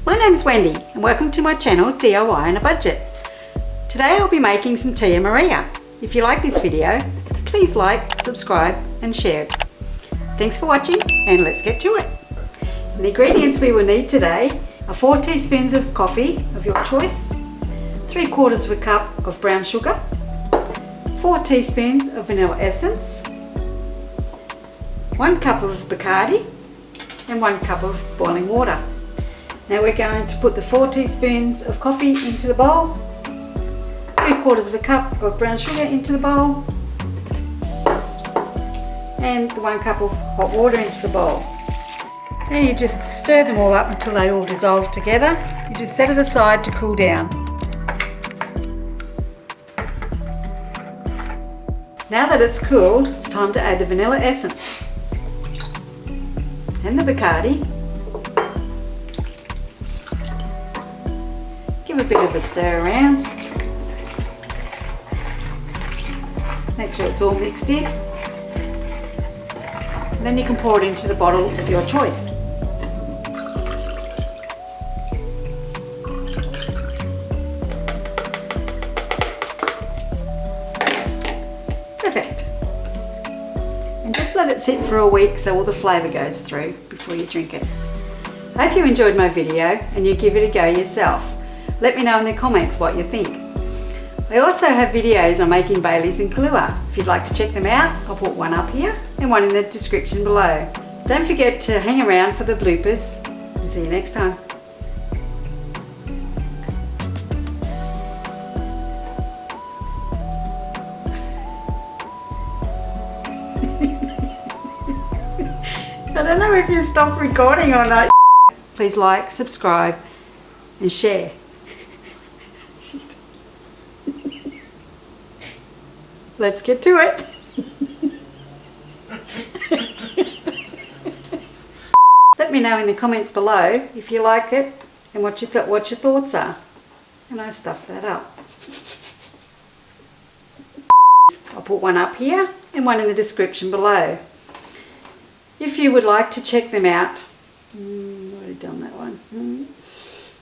My name's Wendy and welcome to my channel DIY on a Budget. Today I'll be making some Tia Maria. If you like this video, please like, subscribe and share it. Thanks for watching and let's get to it. The ingredients we will need today are 4 teaspoons of coffee of your choice, 3/4 of a cup of brown sugar, 4 teaspoons of vanilla essence, 1 cup of Bacardi and 1 cup of boiling water. Now we're going to put the 4 teaspoons of coffee into the bowl, 3/4 of a cup of brown sugar into the bowl, and the 1 cup of hot water into the bowl. Then you just stir them all up until they all dissolve together. You just set it aside to cool down. Now that it's cooled, it's time to add the vanilla essence and the Bacardi. Give a bit of a stir around. Make sure it's all mixed in. And then you can pour it into the bottle of your choice. Perfect. And just let it sit for a week so all the flavour goes through before you drink it. I hope you enjoyed my video and you give it a go yourself. Let me know in the comments what you think. I also have videos on making Baileys and Kahlua. If you'd like to check them out, I'll put one up here and one in the description below. Don't forget to hang around for the bloopers and see you next time. I don't know if you stopped recording or not. Please like, subscribe and share. Let's get to it. Let me know in the comments below if you like it and what your thoughts are. And I stuffed that up. I'll put one up here and one in the description below. If you would like to check them out, I've already done that